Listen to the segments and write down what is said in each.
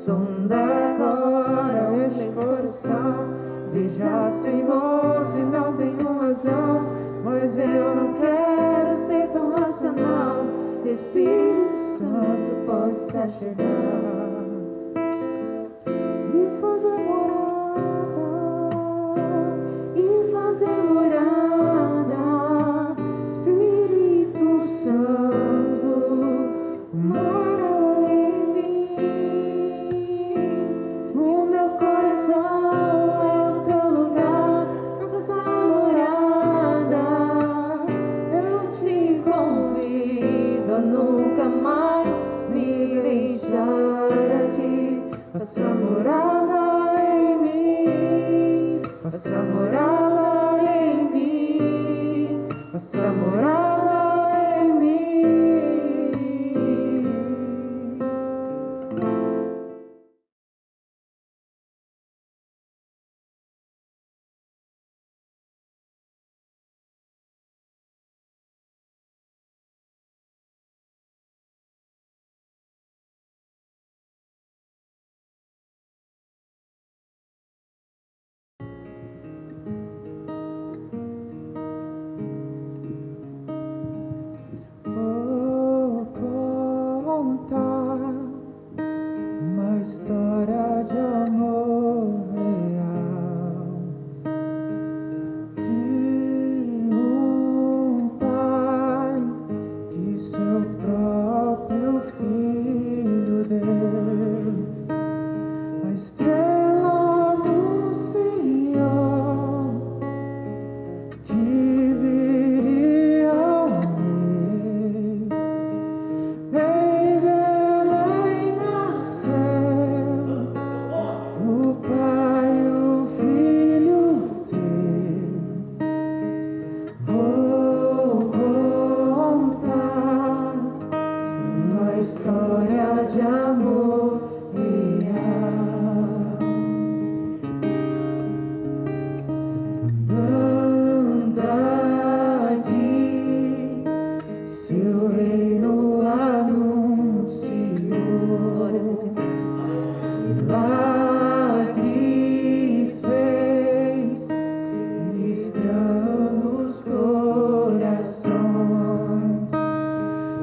sonda agora este coração. Veja, Senhor, se não tenho razão, mas eu não quero ser tão racional. Espírito Santo, possa chegar e fazer morada. Espírito Santo, mora em mim. O meu coração é o teu lugar, faça morada. Eu te convido a nunca mais me deixar aqui. Faça morada em mim, faça morada em mim, faça morada em mim. Vou contar uma história de amor real, de um pai que seu próprio filho deu. A estrela anunciou que viria um rei. Em Belém nasceu o Pai e o Filho teu. Vou contar uma história de amor real. Anda aqui, seu reino anunciou. Milagres fez, ministrando os corações,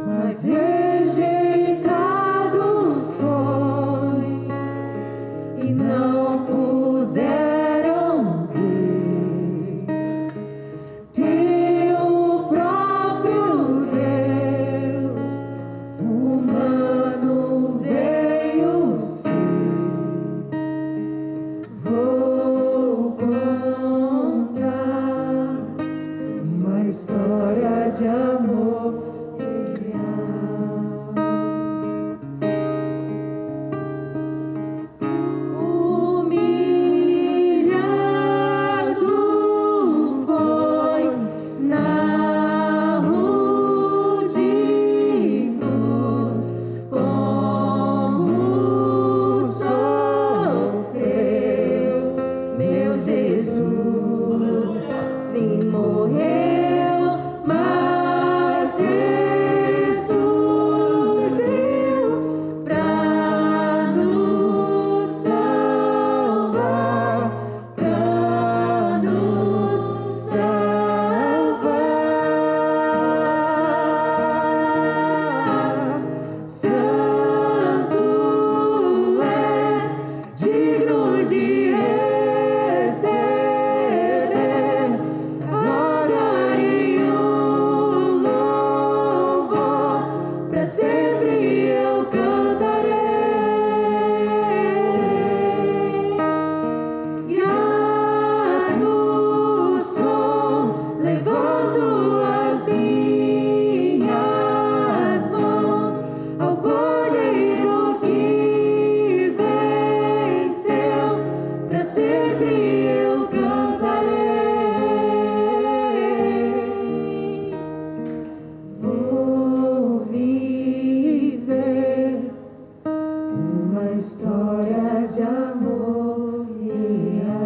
mas rejeitado foi e não puderam ver que o próprio Deus humano veio ser. Vou contar uma história de amor real. Humilhado foi na rude cruz, como sofreu meu Jesus. Sim, morreu, mas ressuscitou pra nos salvar, pra nos salvar. Santo és, digno de receber glória e o louvor. Pra sempre eu cantarei. Grato sou, levando as minhas mãos ao Cordeiro que venceu. Pra sempre eu cantarei. Vou viver uma história de amor real.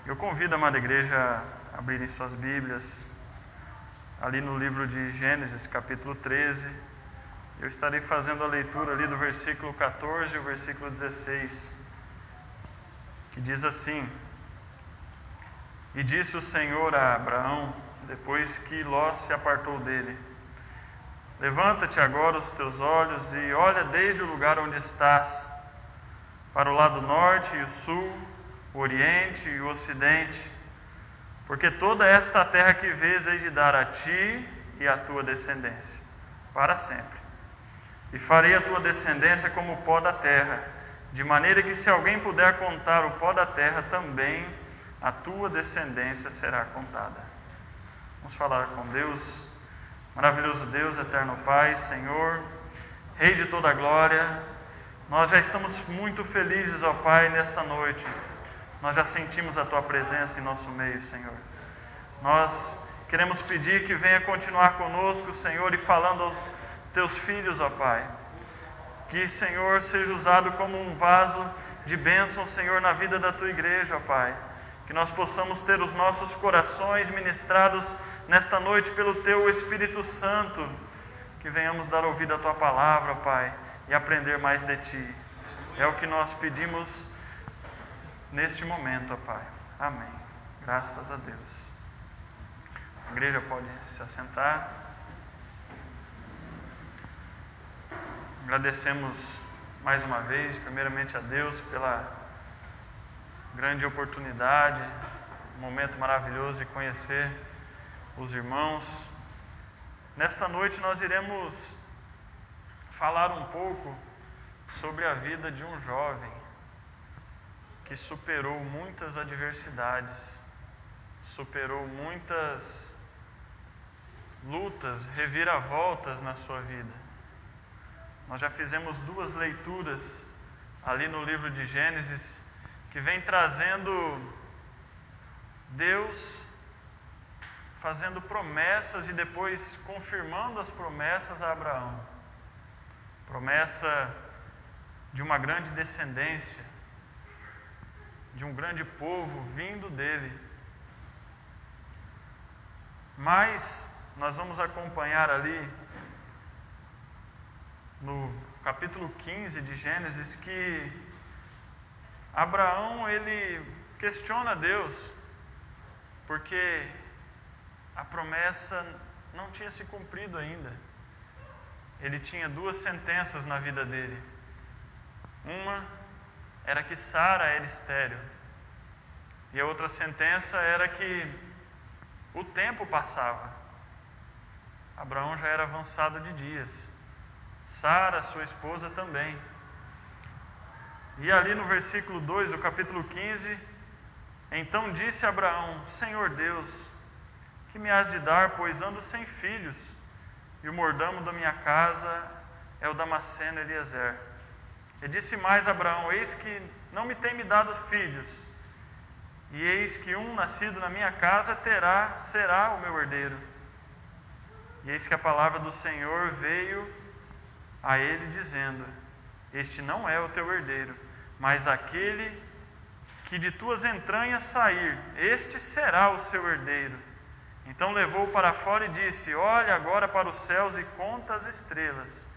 Eu convido a amada igreja a abrirem suas Bíblias ali no livro de Gênesis, capítulo 13. Eu estarei fazendo a leitura ali do versículo 14 e o versículo 16, que diz assim: E disse o Senhor a Abraão, depois que Ló se apartou dele: Levanta-te agora os teus olhos e olha desde o lugar onde estás, para o lado norte e o sul, o oriente e o ocidente, porque toda esta terra que vês hei de dar a ti e à tua descendência, para sempre. E farei a tua descendência como o pó da terra, de maneira que se alguém puder contar o pó da terra, também a tua descendência será contada. Vamos falar com Deus. Maravilhoso Deus, eterno Pai, Senhor, Rei de toda a glória, nós já estamos muito felizes, ó Pai, nesta noite. Nós já sentimos a Tua presença em nosso meio, Senhor. Nós queremos pedir que venha continuar conosco, Senhor, e falando aos Teus filhos, ó Pai. Que, Senhor, seja usado como um vaso de bênção, Senhor, na vida da Tua igreja, ó Pai. Que nós possamos ter os nossos corações ministrados nesta noite pelo Teu Espírito Santo, que venhamos dar ouvido à Tua palavra, Pai, e aprender mais de Ti. É o que nós pedimos neste momento, ó Pai. Amém. Graças a Deus. A igreja pode se assentar. Agradecemos mais uma vez, primeiramente a Deus, pela grande oportunidade, um momento maravilhoso de conhecer os irmãos. Nesta noite nós iremos falar um pouco sobre a vida de um jovem que superou muitas adversidades, superou muitas lutas, reviravoltas na sua vida. Nós já fizemos 2 leituras ali no livro de Gênesis, que vem trazendo Deus fazendo promessas e depois confirmando as promessas a Abraão. Promessa de uma grande descendência, de um grande povo vindo dele. Mas nós vamos acompanhar ali no capítulo 15 de Gênesis que Abraão, ele questiona Deus, porque a promessa não tinha se cumprido ainda. Ele tinha 2 sentenças na vida dele. Uma era que Sara era estéril, e a outra sentença era que o tempo passava. Abraão já era avançado de dias, Sara, sua esposa, também. E ali no versículo 2 do capítulo 15, então disse Abraão: Senhor Deus, que me has de dar, pois ando sem filhos, e o mordomo da minha casa é o Damasceno Eliezer. E disse mais Abraão: eis que não me tem me dado filhos, e eis que um nascido na minha casa será o meu herdeiro. E eis que a palavra do Senhor veio a ele dizendo: este não é o teu herdeiro, mas aquele que de tuas entranhas sair, este será o seu herdeiro. Então levou-o para fora e disse: olha agora para os céus e conta as estrelas,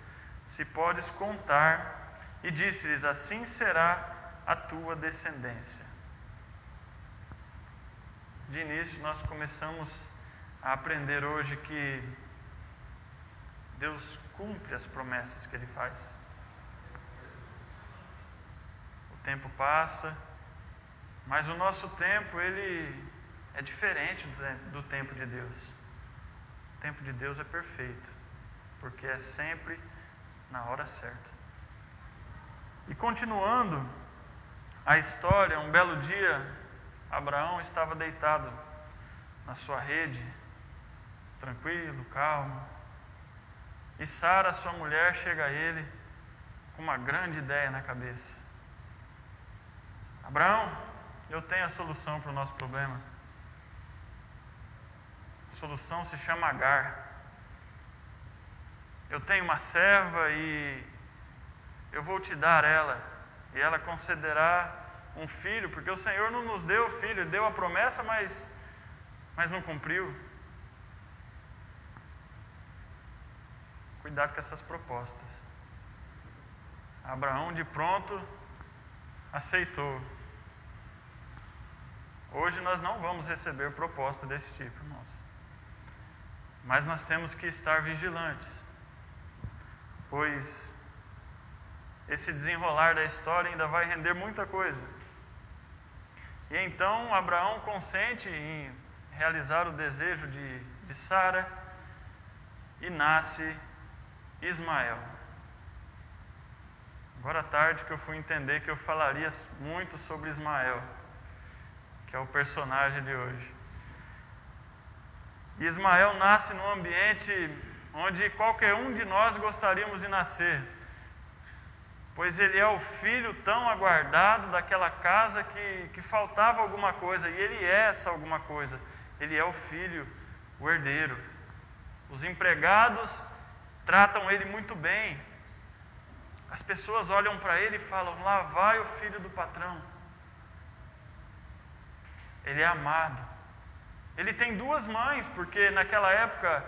se podes contar. E disse-lhes: assim será a tua descendência. De início nós começamos a aprender hoje que Deus cumpre as promessas que Ele faz. O tempo passa, mas o nosso tempo, ele é diferente do tempo de Deus. O tempo de Deus é perfeito, porque é sempre na hora certa. E continuando a história, um belo dia, Abraão estava deitado na sua rede, tranquilo, calmo, e Sara, sua mulher, chega a ele com uma grande ideia na cabeça. Abraão, eu tenho a solução para o nosso problema. A solução se chama Agar. Eu tenho uma serva e eu vou te dar ela, e ela concederá um filho, porque o Senhor não nos deu filho, Ele deu a promessa, mas não cumpriu. Cuidado com essas propostas. Abraão de pronto aceitou. Hoje nós não vamos receber proposta desse tipo, irmãos. Mas nós temos que estar vigilantes, pois esse desenrolar da história ainda vai render muita coisa. E então Abraão consente em realizar o desejo de Sara e nasce Ismael. Agora à tarde que eu fui entender que eu falaria muito sobre Ismael, que é o personagem de hoje. Ismael nasce num ambiente onde qualquer um de nós gostaríamos de nascer, pois ele é o filho tão aguardado daquela casa que faltava alguma coisa, e ele é essa alguma coisa. Ele é o filho, o herdeiro. Os empregados tratam ele muito bem. As pessoas olham para ele e falam: lá vai o filho do patrão. Ele é amado. Ele tem duas mães, porque naquela época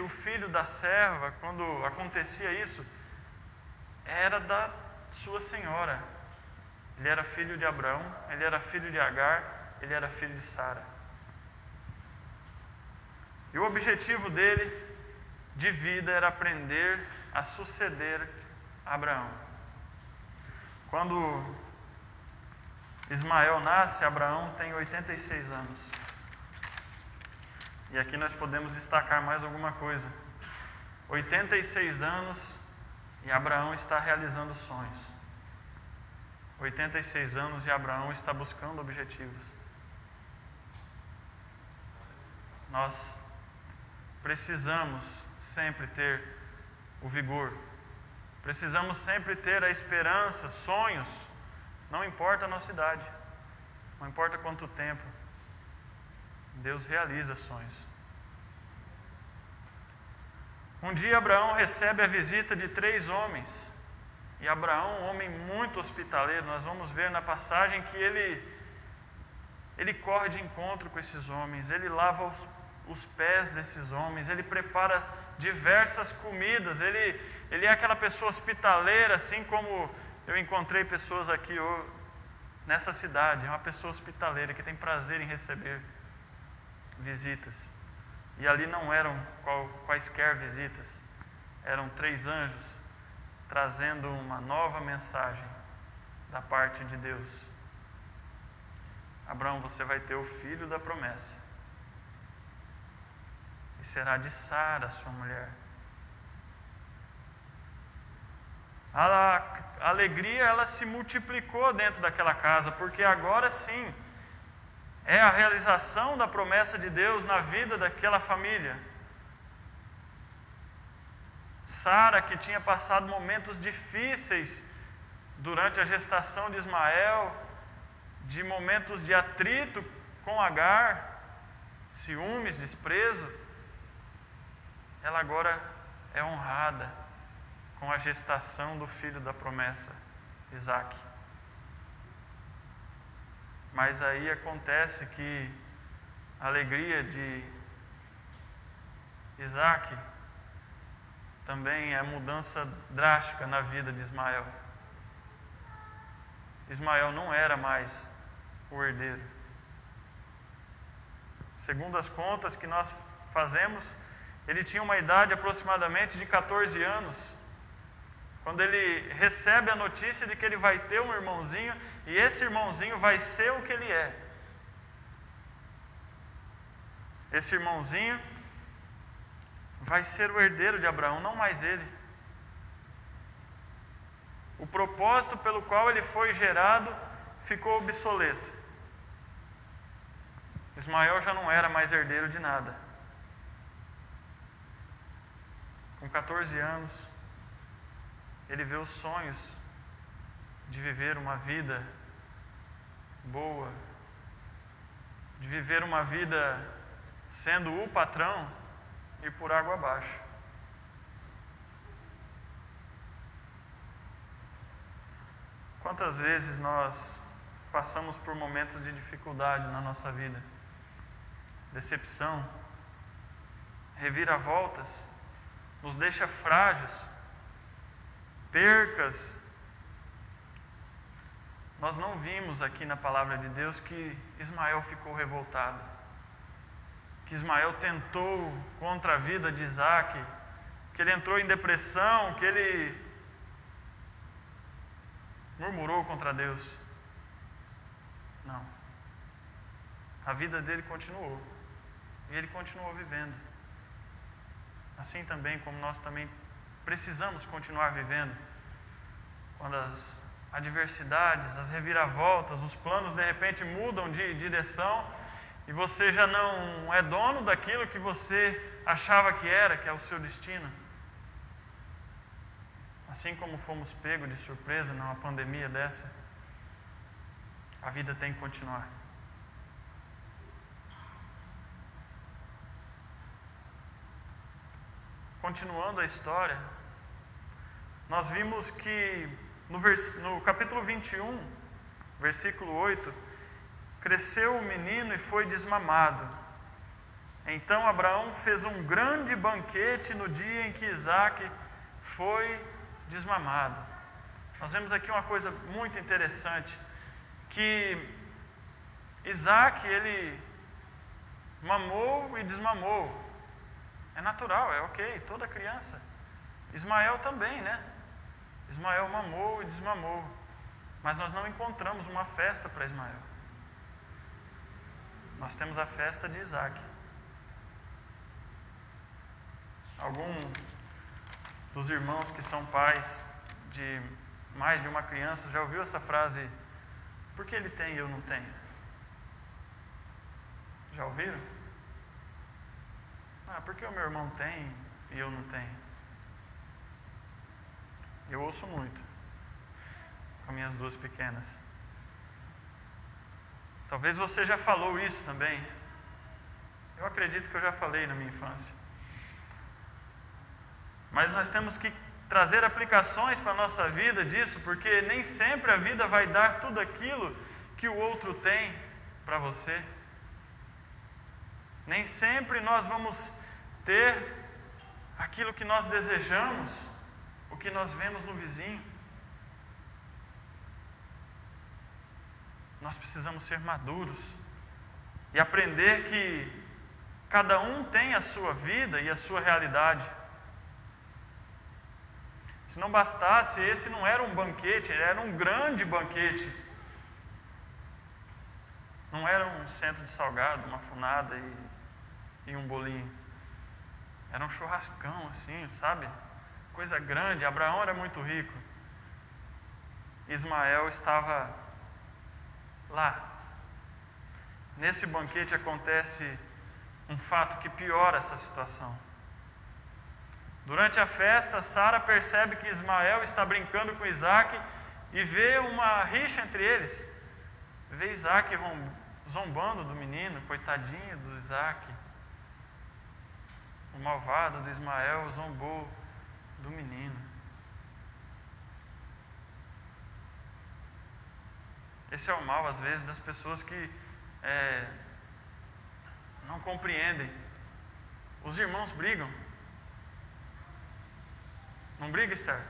o filho da serva, quando acontecia isso, era da sua senhora. Ele era filho de Abraão, ele era filho de Agar, ele era filho de Sara. E o objetivo dele de vida era aprender a suceder a Abraão. Quando Ismael nasce, Abraão tem 86 anos. E aqui nós podemos destacar mais alguma coisa. 86 anos e Abraão está realizando sonhos. 86 anos e Abraão está buscando objetivos. Nós precisamos sempre ter o vigor. Precisamos sempre ter a esperança, sonhos. Não importa a nossa idade. Não importa quanto tempo. Deus realiza sonhos. Um dia Abraão recebe a visita de 3 homens. E Abraão, um homem muito hospitaleiro, nós vamos ver na passagem que ele corre de encontro com esses homens, ele lava os pés desses homens, ele prepara diversas comidas, ele é aquela pessoa hospitaleira, assim como eu encontrei pessoas aqui nessa cidade, é uma pessoa hospitaleira que tem prazer em receber visitas. E ali não eram quaisquer visitas, eram 3 anjos trazendo uma nova mensagem da parte de Deus. Abraão, você vai ter o filho da promessa, e será de Sara, sua mulher. A alegria, ela se multiplicou dentro daquela casa, porque agora sim é a realização da promessa de Deus na vida daquela família. Sara, que tinha passado momentos difíceis durante a gestação de Ismael, de momentos de atrito com Agar, ciúmes, desprezo, ela agora é honrada com a gestação do filho da promessa, Isaque. Mas aí acontece que a alegria de Isaque também é mudança drástica na vida de Ismael. Ismael não era mais o herdeiro. Segundo as contas que nós fazemos, ele tinha uma idade aproximadamente de 14 anos, quando ele recebe a notícia de que ele vai ter um irmãozinho, e esse irmãozinho vai ser o que ele é. Esse irmãozinho vai ser o herdeiro de Abraão, não mais ele. O propósito pelo qual ele foi gerado ficou obsoleto. Ismael já não era mais herdeiro de nada. Com 14 anos, ele vê os sonhos de viver uma vida boa, de viver uma vida sendo o patrão, ir por água abaixo. Quantas vezes nós passamos por momentos de dificuldade na nossa vida, decepção, reviravoltas, nos deixa frágeis, percas. Nós não vimos aqui na palavra de Deus que Ismael ficou revoltado, que Ismael tentou contra a vida de Isaque, que ele entrou em depressão, que ele murmurou contra Deus. Não. A vida dele continuou. E ele continuou vivendo. Assim também como nós também precisamos continuar vivendo. Quando as adversidades, as reviravoltas, os planos de repente mudam de direção e você já não é dono daquilo que você achava que era, que é o seu destino. Assim como fomos pegos de surpresa numa pandemia dessa, a vida tem que continuar. Continuando a história, nós vimos que no capítulo 21, versículo 8, cresceu o menino e foi desmamado. Então Abraão fez um grande banquete no dia em que Isaque foi desmamado. Nós vemos aqui uma coisa muito interessante, que Isaque, ele mamou e desmamou. É natural, é ok, toda criança. Ismael também, né? Ismael mamou e desmamou. Mas nós não encontramos uma festa para Ismael. Nós temos a festa de Isaque. Algum dos irmãos que são pais de mais de uma criança já ouviu essa frase: por que ele tem e eu não tenho? Já ouviram? Porque o meu irmão tem e eu não tenho. Eu ouço muito com minhas duas pequenas. Talvez você já falou isso também. Eu acredito que eu já falei na minha infância. Mas nós temos que trazer aplicações para a nossa vida disso, porque nem sempre a vida vai dar tudo aquilo que o outro tem para você. Nem sempre nós vamos ter aquilo que nós desejamos, o que nós vemos no vizinho. Nós precisamos ser maduros e aprender que cada um tem a sua vida e a sua realidade. Se não bastasse, esse não era um banquete, era um grande banquete. Não era um centro de salgado, uma funada e um bolinho. Era um churrascão assim, sabe? Coisa grande. Abraão era muito rico. Ismael estava lá. Nesse banquete acontece um fato que piora essa situação. Durante a festa, Sara percebe que Ismael está brincando com Isaque e vê uma rixa entre eles. Vê Isaque zombando do menino, coitadinho do Isaque. O malvado do Ismael zombou do menino. Esse é o mal, às vezes, das pessoas que não compreendem. Os irmãos brigam. Não briga, Esther?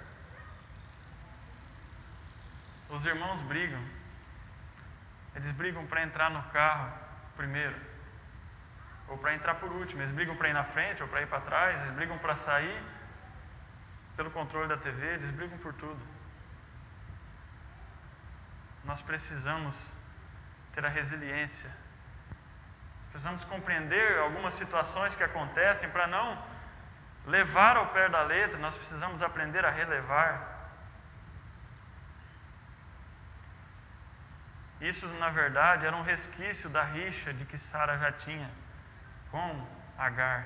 Os irmãos brigam. Eles brigam para entrar no carro primeiro, ou para entrar por último. Eles brigam para ir na frente ou para ir para trás. Eles brigam para sair pelo controle da TV. Eles brigam por tudo. Nós precisamos ter a resiliência. Precisamos compreender algumas situações que acontecem para não levar ao pé da letra. Nós precisamos aprender a relevar. Isso, na verdade, era um resquício da rixa de que Sara já tinha com Agar.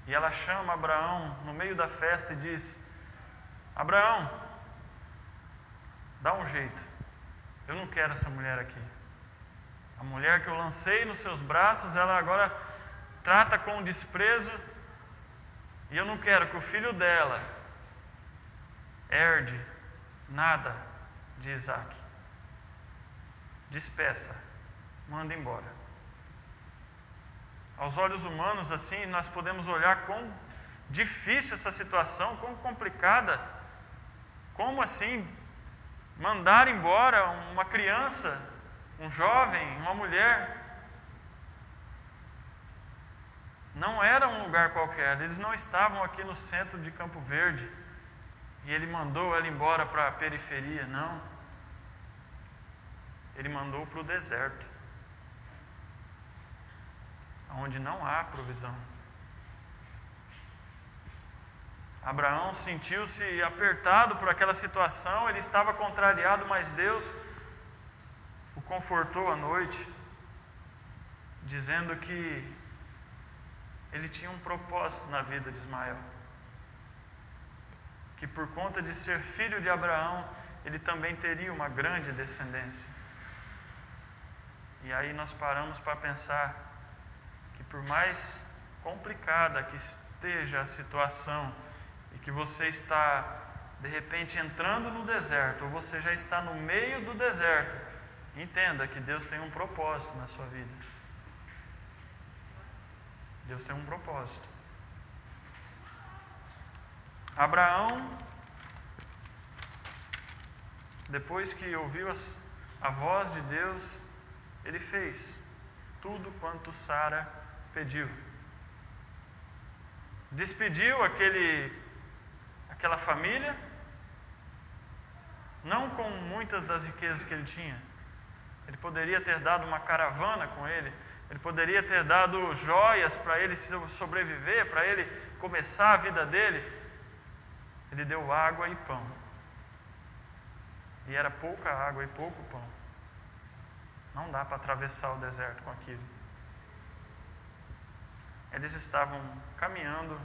E ela chama Abraão no meio da festa e diz: Abraão, dá um jeito. Eu não quero essa mulher aqui. A mulher que eu lancei nos seus braços, ela agora trata com desprezo. E eu não quero que o filho dela herde nada de Isaque. Despeça, manda embora. Aos olhos humanos, assim, nós podemos olhar com difícil essa situação, quão complicada. Como assim mandar embora uma criança, um jovem, uma mulher? Não era um lugar qualquer, eles não estavam aqui no centro de Campo Verde e ele mandou ela embora para a periferia, não. Ele mandou para o deserto, onde não há provisão. Abraão sentiu-se apertado por aquela situação, ele estava contrariado, mas Deus o confortou à noite, dizendo que ele tinha um propósito na vida de Ismael, que por conta de ser filho de Abraão, ele também teria uma grande descendência. E aí nós paramos para pensar que por mais complicada que esteja a situação, e que você está de repente entrando no deserto, ou você já está no meio do deserto, entenda que Deus tem um propósito na sua vida. Deus tem um propósito. Abraão, depois que ouviu a voz de Deus, ele fez tudo quanto Sara pediu. Despediu aquela família, não com muitas das riquezas que ele tinha. Ele poderia ter dado uma caravana com ele, ele poderia ter dado joias para ele sobreviver, para ele começar a vida dele. Ele deu água e pão. E era pouca água e pouco pão. Não dá para atravessar o deserto com aquilo. Eles estavam caminhando,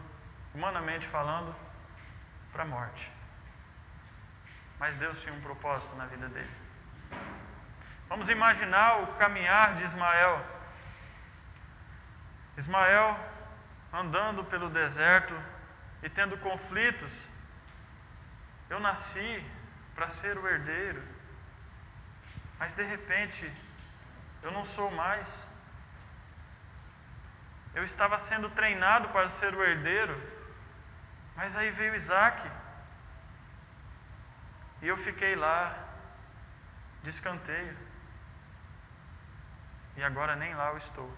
humanamente falando, para a morte. Mas Deus tinha um propósito na vida dele. Vamos imaginar o caminhar de Ismael. Ismael andando pelo deserto e tendo conflitos. Eu nasci para ser o herdeiro, mas de repente eu não sou mais. Eu estava sendo treinado para ser o herdeiro, mas aí veio Isaac. E eu fiquei lá, de escanteio. E agora nem lá eu estou.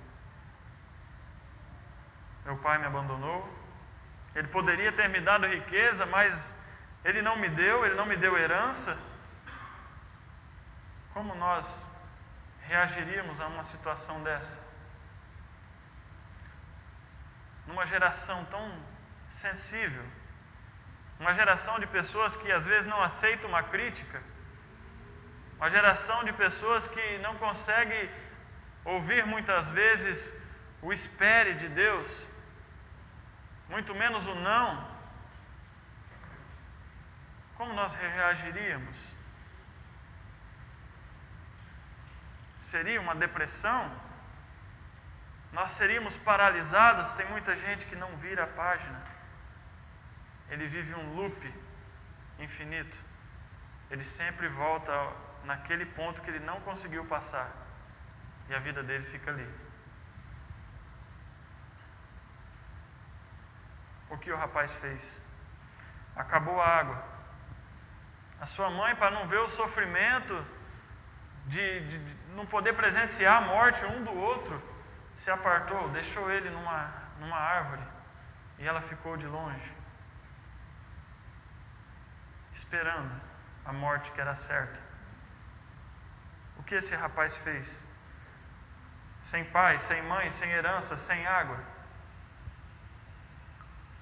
Meu pai me abandonou. Ele poderia ter me dado riqueza, mas ele não me deu herança. Como nós reagiríamos a uma situação dessa? Numa geração tão sensível, uma geração de pessoas que às vezes não aceitam uma crítica, uma geração de pessoas que não conseguem ouvir muitas vezes o espere de Deus, muito menos o não. Como nós reagiríamos? Seria uma depressão? Nós seríamos paralisados? Tem muita gente que não vira a página. Ele vive um loop infinito. Ele sempre volta naquele ponto que ele não conseguiu passar. E a vida dele fica ali. O que o rapaz fez? Acabou a água. A sua mãe, para não ver o sofrimento de não poder presenciar a morte um do outro, se apartou, deixou ele numa árvore e ela ficou de longe, esperando a morte que era certa. O que esse rapaz fez? Sem pai, sem mãe, sem herança, sem água.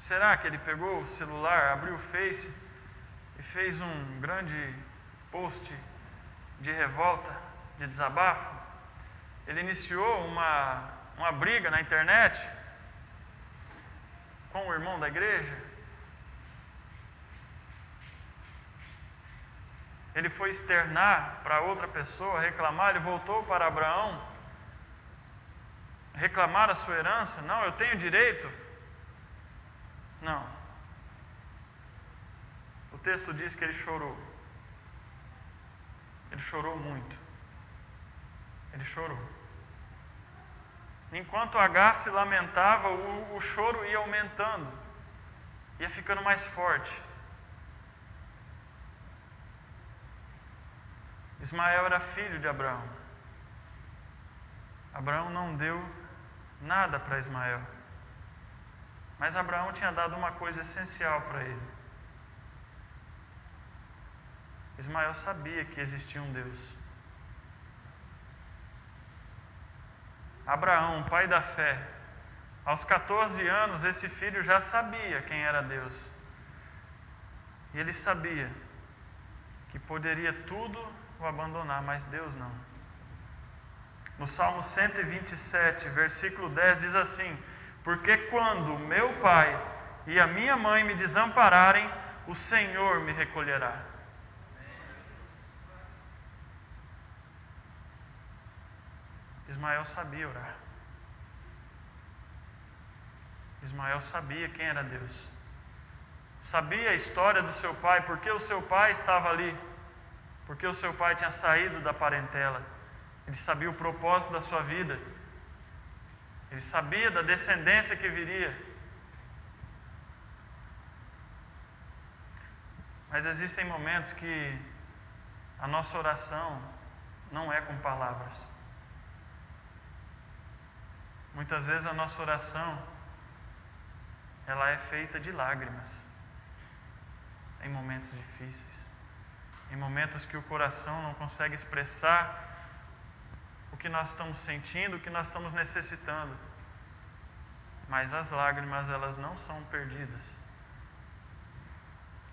Será que ele pegou o celular, abriu o Face e fez um grande post de revolta, de desabafo? Ele iniciou uma briga na internet com o irmão da igreja? Ele foi externar para outra pessoa, reclamar, ele voltou para Abraão, reclamar a sua herança? Não, eu tenho direito. Não. O texto diz que ele chorou. Ele chorou muito. Ele chorou. Enquanto Agar se lamentava, o choro ia aumentando. ia ficando mais forte. Ismael era filho de Abraão. Abraão não deu nada para Ismael. Mas Abraão tinha dado uma coisa essencial para ele. Ismael sabia que existia um Deus. Abraão, pai da fé, aos 14 anos, esse filho já sabia quem era Deus. E ele sabia que poderia tudo o abandonar, mas Deus não. No Salmo 127, versículo 10, diz assim: porque quando meu pai e a minha mãe me desampararem, o Senhor me recolherá. Ismael sabia orar. Ismael sabia quem era Deus. Sabia a história do seu pai, porque o seu pai estava ali, porque o seu pai tinha saído da parentela. Ele sabia o propósito da sua vida. Ele sabia da descendência que viria. Mas existem momentos que a nossa oração não é com palavras. Muitas vezes a nossa oração, ela é feita de lágrimas. Em momentos difíceis. Em momentos que o coração não consegue expressar o que nós estamos sentindo, o que nós estamos necessitando. Mas as lágrimas, elas não são perdidas.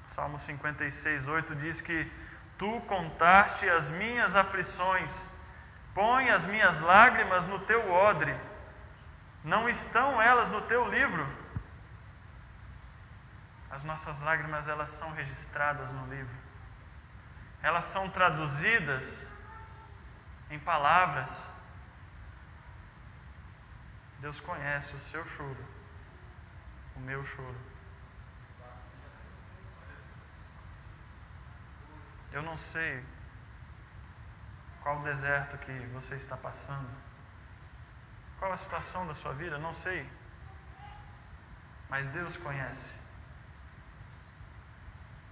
Salmo 56, 8 diz que tu contaste as minhas aflições, põe as minhas lágrimas no teu odre, não estão elas no teu livro? As nossas lágrimas, elas são registradas no livro. Elas são traduzidas em palavras. Deus conhece o seu choro, o meu choro. Eu não sei qual deserto que você está passando, qual a situação da sua vida, não sei. Mas Deus conhece.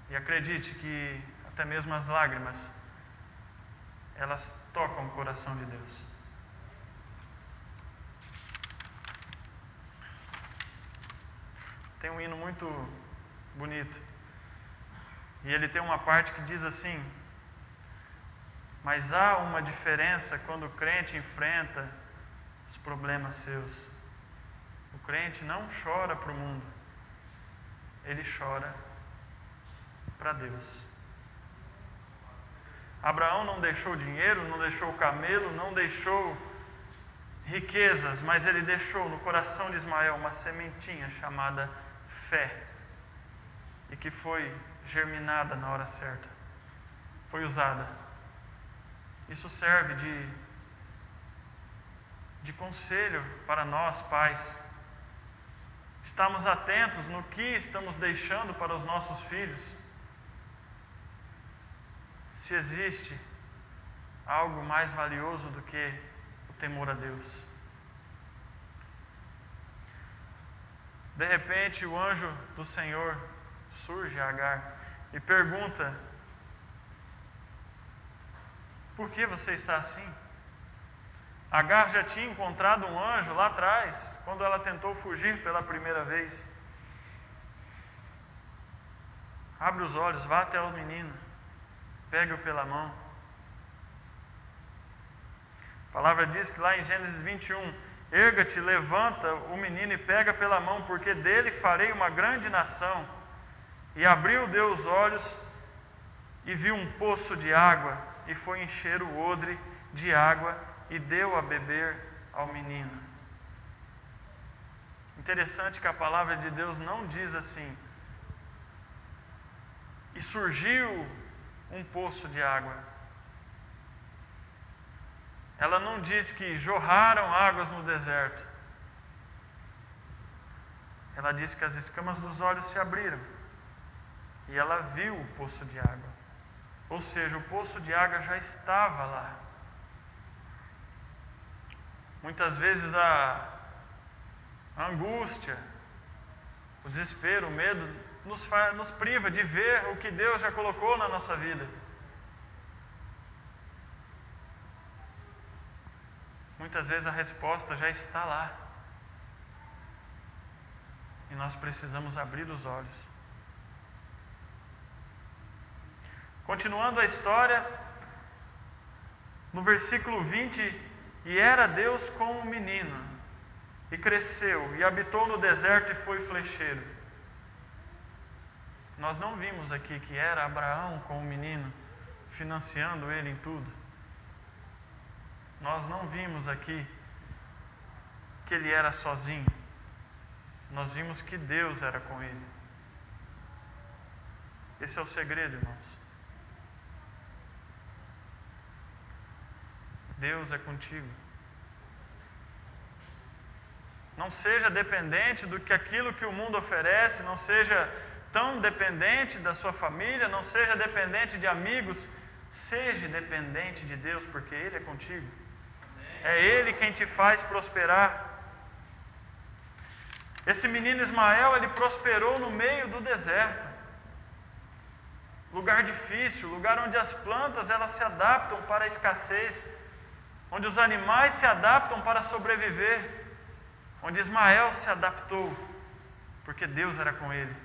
E acredite que até mesmo as lágrimas, elas tocam o coração de Deus. Tem um hino muito bonito. E ele tem uma parte que diz assim: mas há uma diferença quando o crente enfrenta os problemas seus. O crente não chora para o mundo, ele chora para Deus. Abraão não deixou dinheiro, não deixou camelo, não deixou riquezas, mas ele deixou no coração de Ismael uma sementinha chamada fé, e que foi germinada na hora certa, foi usada. Isso serve de conselho para nós, pais. Estamos atentos no que estamos deixando para os nossos filhos. Se existe algo mais valioso do que o temor a Deus. De repente, o anjo do Senhor surge a Agar e pergunta: por que você está assim? Agar já tinha encontrado um anjo lá atrás, quando ela tentou fugir pela primeira vez. Abre os olhos, vá até o menino, pega-o pela mão. A palavra diz que lá em Gênesis 21, erga-te, levanta o menino e pega pela mão, porque dele farei uma grande nação. E abriu Deus os olhos e viu um poço de água, e foi encher o odre de água e deu a beber ao menino. Interessante que a palavra de Deus não diz assim: e surgiu um poço de água. Ela não diz que jorraram águas no deserto. Ela diz que as escamas dos olhos se abriram e ela viu o poço de água. Ou seja, o poço de água já estava lá. Muitas vezes a angústia, o desespero, o medo nos priva de ver o que Deus já colocou na nossa vida. Muitas vezes a resposta já está lá. E nós precisamos abrir os olhos. Continuando a história, no versículo 20: e era Deus com um menino, e cresceu, e habitou no deserto e foi flecheiro. Nós não vimos aqui que era Abraão com o menino, financiando ele em tudo. Nós não vimos aqui que ele era sozinho. Nós vimos que Deus era com ele. Esse é o segredo, irmãos. Deus é contigo. Não seja dependente do que aquilo que o mundo oferece, não seja tão dependente da sua família, não seja dependente de amigos, seja dependente de Deus, porque Ele é contigo. É Ele quem te faz prosperar. Esse menino Ismael, ele prosperou no meio do deserto. Lugar difícil, lugar onde as plantas elas se adaptam para a escassez, onde os animais se adaptam para sobreviver, onde Ismael se adaptou, porque Deus era com ele.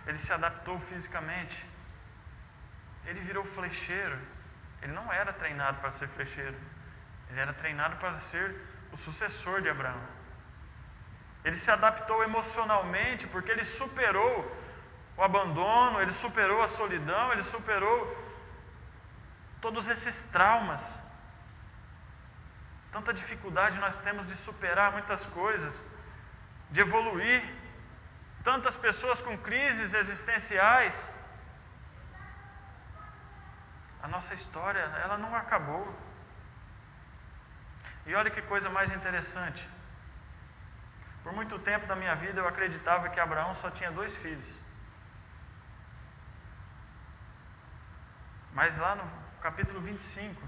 Ele se adaptou fisicamente. Ele virou flecheiro. Ele não era treinado para ser flecheiro. Ele era treinado para ser o sucessor de Abraão. Ele se adaptou emocionalmente porque ele superou o abandono, ele superou a solidão, ele superou todos esses traumas. Tanta dificuldade nós temos de superar muitas coisas, de evoluir. Tantas pessoas com crises existenciais. A nossa história, ela não acabou. E olha que coisa mais interessante. Por muito tempo da minha vida eu acreditava que Abraão só tinha 2 filhos. Mas lá no capítulo 25,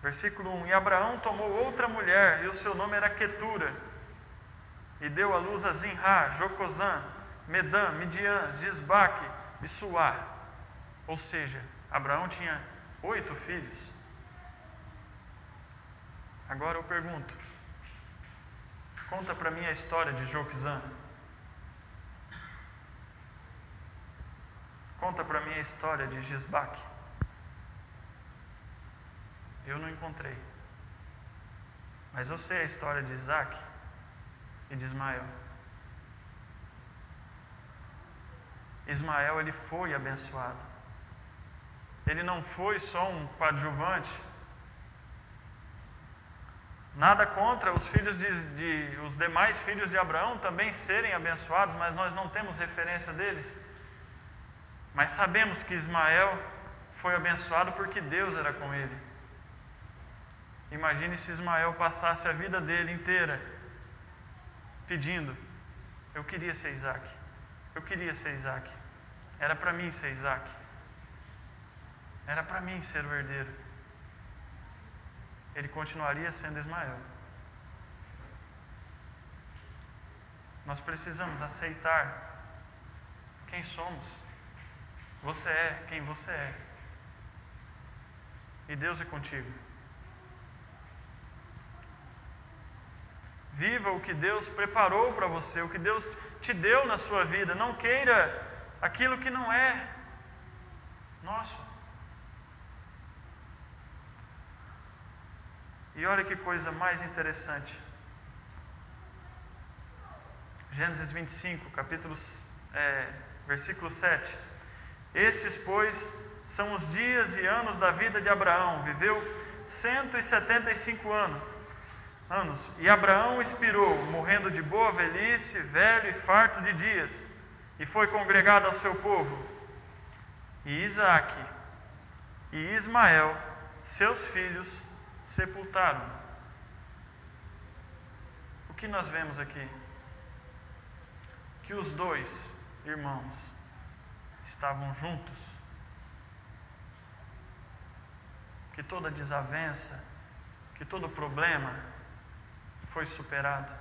versículo 1: e Abraão tomou outra mulher, e o seu nome era Quetura, e deu à luz a Zinrá, Jocosã, Medã, Midian, Gisbaque e Suá. Ou seja, Abraão tinha 8 filhos. Agora eu pergunto, conta para mim a história de Joquizã. Conta para mim a história de Gisbaque. Eu não encontrei. Mas eu sei a história de Isaac e de Ismael. Ismael, ele foi abençoado. Ele não foi só um coadjuvante. Nada contra os filhos os demais filhos de Abraão também serem abençoados, mas nós não temos referência deles. Mas sabemos que Ismael foi abençoado porque Deus era com ele. Imagine se Ismael passasse a vida dele inteira pedindo: eu queria ser Isaac, eu queria ser Isaac, era para mim ser Isaac, era para mim ser o herdeiro. Ele continuaria sendo Ismael. Nós precisamos aceitar quem somos. Você é quem você é. E Deus é contigo. Viva o que Deus preparou para você, o que Deus te deu na sua vida. Não queira aquilo que não é nosso. E olha que coisa mais interessante. Gênesis 25, versículo 7. Estes, pois, são os dias e anos da vida de Abraão. Viveu 175 anos. E Abraão expirou, morrendo de boa velhice, velho e farto de dias. E foi congregado ao seu povo. E Isaque e Ismael, seus filhos, sepultaram. O que nós vemos aqui? Que os 2 irmãos estavam juntos, que toda desavença, que todo problema foi superado.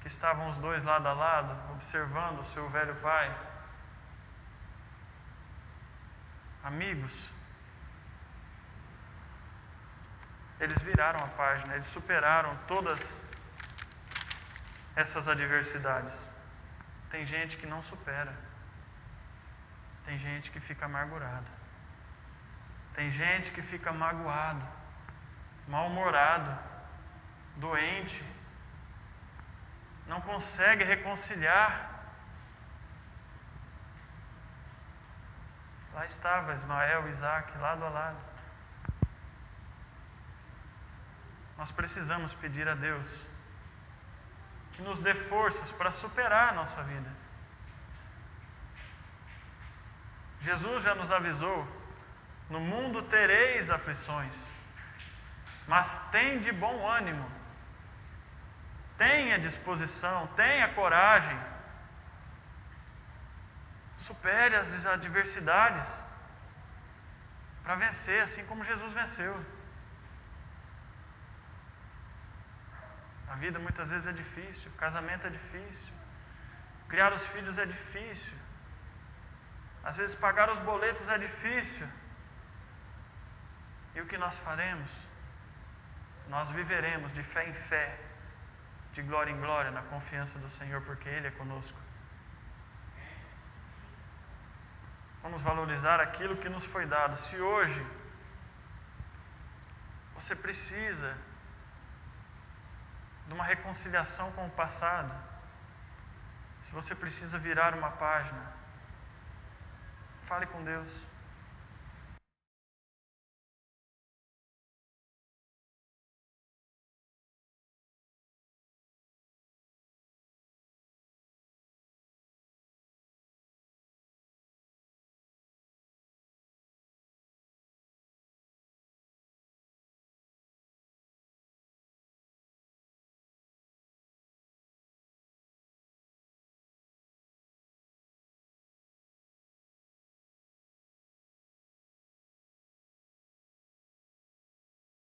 que estavam os dois lado a lado, observando o seu velho pai, amigos, eles viraram a página, eles superaram todas essas adversidades. Tem gente que não supera. Tem gente que fica amargurado. Tem gente que fica magoado, mal-humorado, doente, não consegue reconciliar. Lá estava Ismael e Isaac, lado a lado. Nós precisamos pedir a Deus que nos dê forças para superar a nossa vida. Jesus já nos avisou: no mundo tereis aflições, mas tende bom ânimo. Tenha disposição, tenha coragem. Supere as adversidades para vencer, assim como Jesus venceu. A vida muitas vezes é difícil, o casamento é difícil, criar os filhos é difícil, às vezes pagar os boletos é difícil. E o que nós faremos? Nós viveremos de fé em fé, de glória em glória, na confiança do Senhor, porque Ele é conosco. Vamos valorizar aquilo que nos foi dado. Se hoje você precisa de uma reconciliação com o passado, se você precisa virar uma página, fale com Deus.